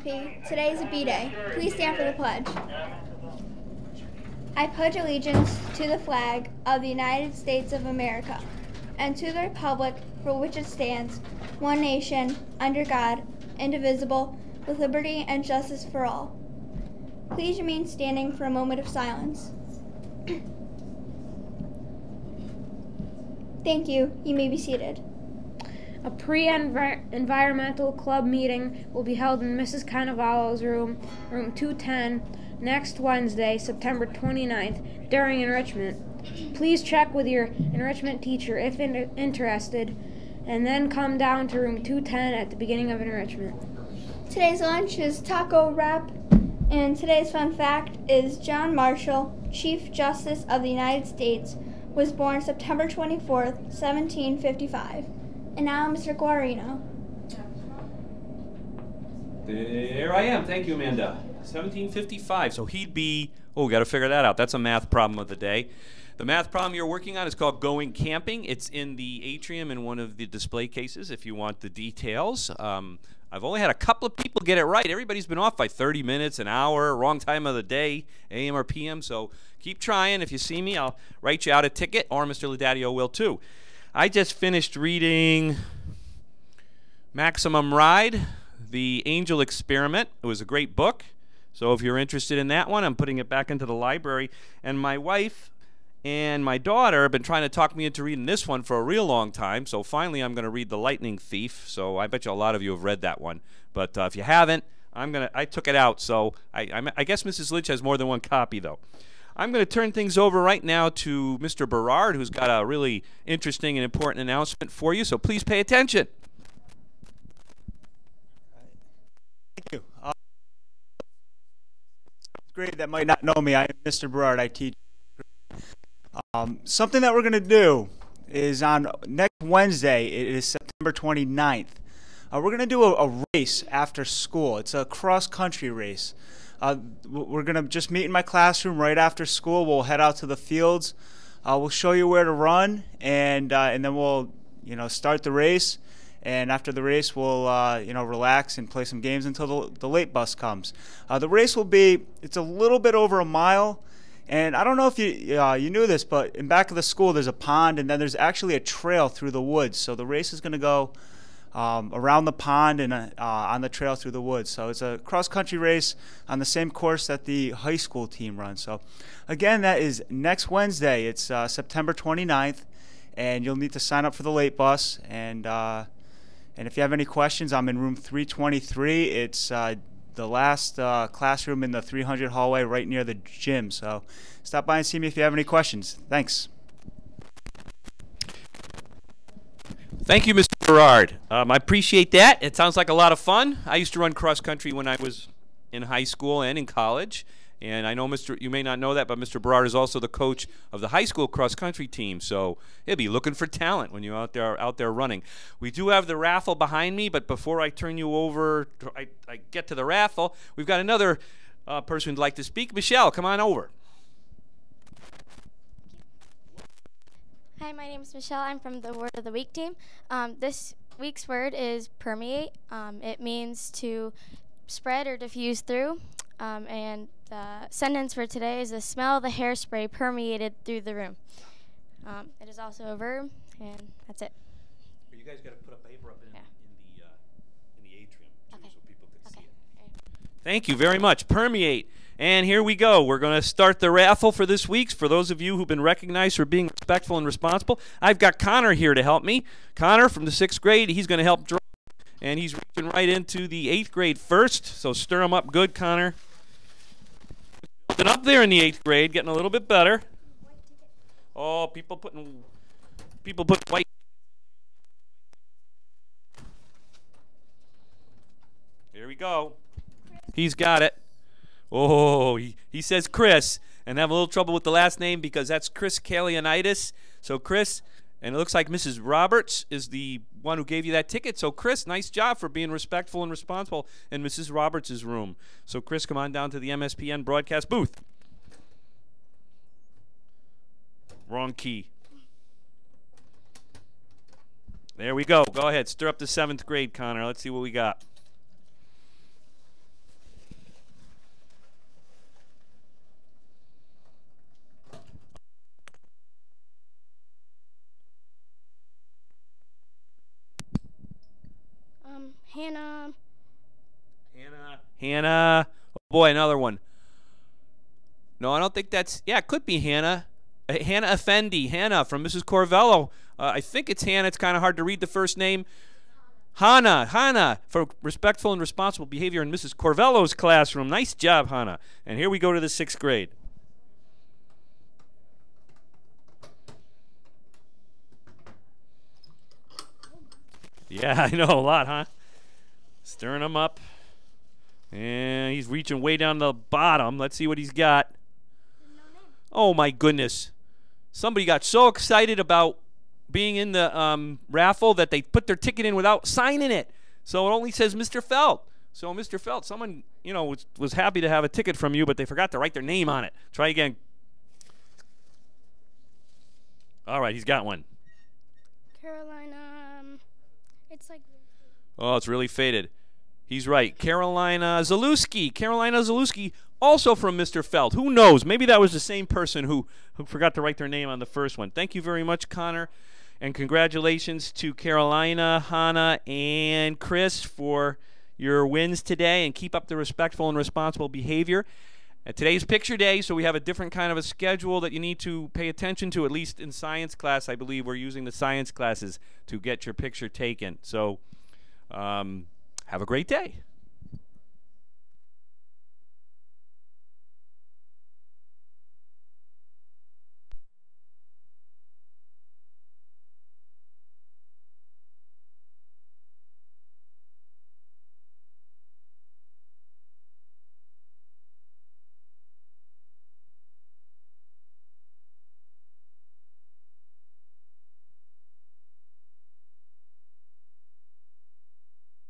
MSP, today is a B-Day. Please stand for the pledge. I pledge allegiance to the flag of the United States of America and to the republic for which it stands, one nation, under God, indivisible, with liberty and justice for all. Please remain standing for a moment of silence. Thank you. You may be seated. A pre-environmental club meeting will be held in Mrs. Cannavalo's room 210, next Wednesday, September 29th, during enrichment. Please check with your enrichment teacher if interested, and then come down to room 210 at the beginning of enrichment. Today's lunch is taco wrap, and today's fun fact is John Marshall, Chief Justice of the United States, was born September 24th, 1755. And now, Mr. Guarino. There I am. Thank you, Amanda. 1755. So he'd be, we got to figure that out. That's a math problem of the day. The math problem you're working on is called Going Camping. It's in the atrium in one of the display cases if you want the details. I've only had a couple of people get it right. Everybody's been off by 30 minutes, an hour, wrong time of the day, AM or PM. So keep trying. If you see me, I'll write you out a ticket, or Mr. Laudadio will too. I just finished reading Maximum Ride, The Angel Experiment. It was a great book. So if you're interested in that one, I'm putting it back into the library. And my wife and my daughter have been trying to talk me into reading this one for a real long time. So finally, I'm going to read The Lightning Thief. So I bet you a lot of you have read that one. But if you haven't, I took it out. So I guess Mrs. Lynch has more than one copy, though. I'm going to turn things over right now to Mr. Berard, who's got a really interesting and important announcement for you. So please pay attention. Thank you. Great that might not know me. I am Mr. Berard. I teach. Something that we're going to do is on next Wednesday. It is September 29th. We're going to do a race after school. It's a cross-country race. We're going to just meet in my classroom right after school. We'll head out to the fields. We'll show you where to run, and then we'll start the race. And after the race, we'll relax and play some games until the late bus comes. The race will be, it's a little bit over a mile. And I don't know if you knew this, but in back of the school there's a pond, and then there's actually a trail through the woods. So the race is going to go around the pond and on the trail through the woods. So it's a cross-country race on the same course that the high school team runs. So again, that is next Wednesday. It's September 29th, and you'll need to sign up for the late bus. And if you have any questions, I'm in room 323. It's the last classroom in the 300 hallway right near the gym. So stop by and see me if you have any questions. Thanks. Thank you, Mr. Berard. I appreciate that. It sounds like a lot of fun. I used to run cross country when I was in high school and in college. And I know you may not know that, but Mr. Berard is also the coach of the high school cross country team. So he'll be looking for talent when you're out there running. We do have the raffle behind me, but before I turn you over, I get to the raffle, we've got another person who'd like to speak. Michelle, come on over. Hi, my name is Michelle. I'm from the Word of the Week team. This week's word is permeate. It means to spread or diffuse through. And the sentence for today is the smell of the hairspray permeated through the room. It is also a verb, and that's it. You guys got to put a paper up in the atrium too, so people can see it. Thank you very much. Permeate. And here we go. We're going to start the raffle for this week. For those of you who've been recognized for being respectful and responsible, I've got Connor here to help me. Connor from the 6th grade, he's going to help draw. And he's reaching right into the 8th grade first. So stir him up good, Connor. Been up there in the 8th grade, getting a little bit better. Oh, people putting white. Here we go. He's got it. Oh, he says Chris, and have a little trouble with the last name because that's Chris Kalianitis. So Chris, and it looks like Mrs. Roberts is the one who gave you that ticket. So Chris, nice job for being respectful and responsible in Mrs. Roberts' room. So Chris, come on down to the MSPN broadcast booth. Wrong key. There we go. Go ahead. Stir up the 7th grade, Connor. Let's see what we got. Hannah. Hannah. Oh boy, another one. No, I don't think that's. Yeah, it could be Hannah. Hannah Effendi. Hannah from Mrs. Corvello. I think it's Hannah. It's kind of hard to read the first name. Hannah, for respectful and responsible behavior in Mrs. Corvello's classroom. Nice job, Hannah. And here we go to the 6th grade. Yeah, I know, a lot, huh? Stirring him up. And he's reaching way down the bottom. Let's see what he's got. Oh, my goodness. Somebody got so excited about being in the raffle that they put their ticket in without signing it. So it only says Mr. Felt. So, Mr. Felt, someone, you know, was happy to have a ticket from you, but they forgot to write their name on it. Try again. All right, he's got one. Carolina. It's like. Oh, it's really faded. He's right. Carolina Zalewski. Carolina Zalewski, also from Mr. Felt. Who knows? Maybe that was the same person who forgot to write their name on the first one. Thank you very much, Connor. And congratulations to Carolina, Hannah, and Chris for your wins today. And keep up the respectful and responsible behavior. Today's picture day, so we have a different kind of a schedule that you need to pay attention to, at least in science class. I believe we're using the science classes to get your picture taken. So have a great day.